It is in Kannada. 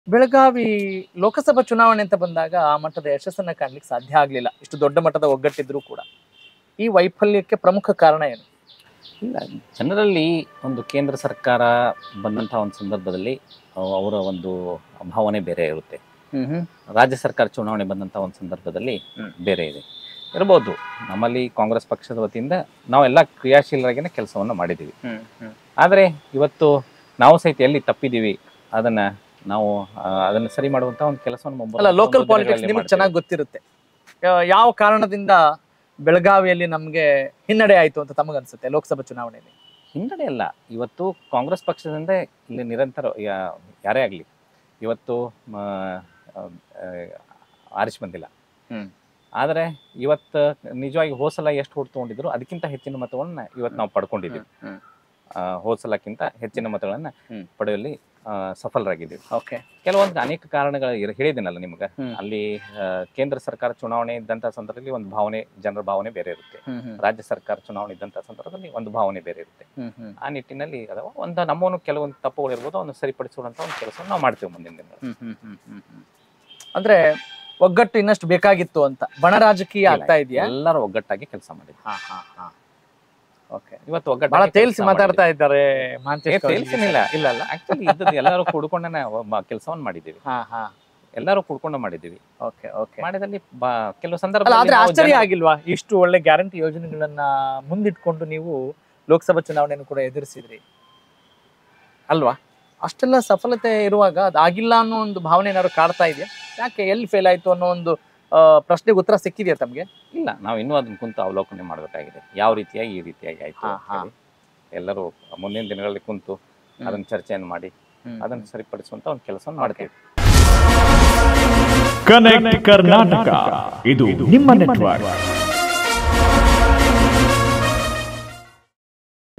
ಬೆಳಗಾವಿ ಲೋಕಸಭಾ ಚುನಾವಣೆ ಅಂತ ಬಂದಾಗ ಆ ಮಟ್ಟದ ಯಶಸ್ಸನ್ನ ಕಾಣಲಿಕ್ಕೆ ಸಾಧ್ಯ ಆಗಲಿಲ್ಲ. ಇಷ್ಟು ದೊಡ್ಡ ಮಟ್ಟದ ಒಗ್ಗಟ್ಟಿದ್ರು ಕೂಡ ಈ ವೈಫಲ್ಯಕ್ಕೆ ಪ್ರಮುಖ ಕಾರಣ ಏನು? ಇಲ್ಲ, ಜನರಲ್ಲಿ ಒಂದು ಕೇಂದ್ರ ಸರ್ಕಾರ ಬಂದಂಥ ಒಂದು ಸಂದರ್ಭದಲ್ಲಿ ಅವರ ಒಂದು ಭಾವನೆ ಬೇರೆ ಇರುತ್ತೆ. ರಾಜ್ಯ ಸರ್ಕಾರ ಚುನಾವಣೆ ಬಂದಂಥ ಒಂದು ಸಂದರ್ಭದಲ್ಲಿ ಬೇರೆ ಇದೆ ಇರಬಹುದು. ನಮ್ಮಲ್ಲಿ ಕಾಂಗ್ರೆಸ್ ಪಕ್ಷದ ವತಿಯಿಂದ ನಾವೆಲ್ಲ ಕ್ರಿಯಾಶೀಲರಾಗಿನ ಕೆಲಸವನ್ನು ಮಾಡಿದ್ದೀವಿ. ಆದರೆ ಇವತ್ತು ನಾವು ಸಹಿತ ಎಲ್ಲಿ ತಪ್ಪಿದ್ದೀವಿ ಅದನ್ನ ಸರಿ ಮಾಡುವಂತ ಒಂದು ಕೆಲಸವನ್ನು ಲೋಕಲ್ ಪಾಲಿಟಿಕ್ಸ್ ನಿಮಗೆ ಚೆನ್ನಾಗಿ ಗೊತ್ತಿರುತ್ತೆ. ಯಾವ ಕಾರಣದಿಂದ ಬೆಳಗಾವಿಯಲ್ಲಿ ನಮ್ಗೆ ಹಿನ್ನಡೆ ಆಯ್ತು ಅಂತ ತಮಗನ್ಸುತ್ತೆ ಲೋಕಸಭಾ ಚುನಾವಣೆಯಲ್ಲಿ? ಹಿನ್ನಡೆ ಅಲ್ಲ, ಇವತ್ತು ಕಾಂಗ್ರೆಸ್ ಪಕ್ಷದಿಂದ ಇಲ್ಲಿ ನಿರಂತರ ಯಾರೇ ಆಗಲಿ ಇವತ್ತು ಆರಿಸಿ ಬಂದಿಲ್ಲ. ಆದರೆ ಇವತ್ತು ನಿಜವಾಗಿ ಹೋಸಲ ಎಷ್ಟು ಓಟ್ ತಗೊಂಡಿದ್ರು ಅದಕ್ಕಿಂತ ಹೆಚ್ಚಿನ ಮತಗಳನ್ನ ಇವತ್ತು ನಾವು ಪಡ್ಕೊಂಡಿದ್ದೀವಿ. ಹೋಸಲಕ್ಕಿಂತ ಹೆಚ್ಚಿನ ಮತಗಳನ್ನ ಪಡೆಯುವಲ್ಲಿ ಸಫಲರಾಗಿದ್ದೀವಿ. ಕೆಲವೊಂದು ಅನೇಕ ಕಾರಣಗಳು ಹೇಳಿದ್ದೀನಲ್ಲ ನಿಮ್ಗೆ. ಅಲ್ಲಿ ಕೇಂದ್ರ ಸರ್ಕಾರ ಚುನಾವಣೆ ಇದ್ದಂತ ಸಂದರ್ಭದಲ್ಲಿ ಒಂದು ಭಾವನೆ, ಜನರ ಭಾವನೆ ಬೇರೆ ಇರುತ್ತೆ. ರಾಜ್ಯ ಸರ್ಕಾರ ಚುನಾವಣೆ ಇದ್ದಂತ ಸಂದರ್ಭದಲ್ಲಿ ಒಂದು ಭಾವನೆ ಬೇರೆ ಇರುತ್ತೆ. ಆ ನಿಟ್ಟಿನಲ್ಲಿ ಒಂದು ನಮ್ಮನ್ನು ಕೆಲವೊಂದು ತಪ್ಪುಗಳು ಇರ್ಬೋದು, ಅವನ್ನ ಸರಿಪಡಿಸುವಂತ ಒಂದು ಕೆಲಸ ನಾವು ಮಾಡ್ತೇವೆ ಮುಂದಿನ ದಿನ. ಅಂದ್ರೆ ಒಗ್ಗಟ್ಟು ಇನ್ನಷ್ಟು ಬೇಕಾಗಿತ್ತು ಅಂತ ಬಣ ರಾಜಕೀಯ ಆಗ್ತಾ ಇದೆಯಾ? ಎಲ್ಲರೂ ಒಗ್ಗಟ್ಟಾಗಿ ಕೆಲಸ ಮಾಡಿದ್ವಿ. ಇವತ್ತು ಒಗ್ಗಟ್ಟು ಬಹಳ ತೇಲ್ಸಿ ಮಾತಾಡ್ತಾ ಇದ್ದಾರೆ. ಇಲ್ಲ ಆಕ್ಚುಲಿ ಇದ್ದದ್ದು ಎಲ್ಲರೂ ಕೂಡ್ಕೊಂಡ ಕೆಲಸವನ್ನು ಮಾಡಿದ್ದೀವಿ. ಎಲ್ಲರೂ ಕೂಡ್ಕೊಂಡು ಮಾಡಿದ್ದೀವಿ. ಮಾಡಿದಲ್ಲಿ ಕೆಲವು ಸಂದರ್ಭ ಆದ್ರೆ ಆಶ್ಚರ್ಯ ಆಗಿಲ್ವಾ? ಇಷ್ಟು ಒಳ್ಳೆ ಗ್ಯಾರಂಟಿ ಯೋಜನೆಗಳನ್ನ ಮುಂದಿಟ್ಕೊಂಡು ನೀವು ಲೋಕಸಭಾ ಚುನಾವಣೆಯನ್ನು ಕೂಡ ಎದುರಿಸಿದ್ರಿ ಅಲ್ವಾ? ಅಷ್ಟೆಲ್ಲ ಸಫಲತೆ ಇರುವಾಗ ಅದಾಗಿಲ್ಲ ಅನ್ನೋ ಒಂದು ಭಾವನೆ ಏನಾದ್ರು ಕಾಡ್ತಾ ಇದೆಯಾ? ಯಾಕೆ ಎಲ್ಲಿ ಫೇಲ್ ಆಯ್ತು ಅನ್ನೋ ಒಂದು ಪ್ರಶ್ನೆಗೆ ಉತ್ತರ ಸಿಕ್ಕಿದೆಯಾ ತಮ್ಗೆ? ಇಲ್ಲ, ನಾವು ಇನ್ನೂ ಅದನ್ನ ಕುಂತು ಅವಲೋಕನೆ ಮಾಡಬೇಕಾಗಿದೆ. ಯಾವ ರೀತಿಯಾಗಿ ಈ ರೀತಿಯಾಗಿ ಆಯ್ತು ಎಲ್ಲರೂ ಮುಂದಿನ ದಿನಗಳಲ್ಲಿ ಕುಂತು ಅದನ್ನ ಚರ್ಚೆಯನ್ನು ಮಾಡಿ ಅದನ್ನು ಸರಿಪಡಿಸುವಂತ ಒಂದು ಕೆಲಸವನ್ನು ಮಾಡ್ತೀವಿ. ಕನೆಕ್ಟ್ ಕರ್ನಾಟಕ, ಇದು ನಿಮ್ಮ ನೆಟ್ವರ್ಕ್.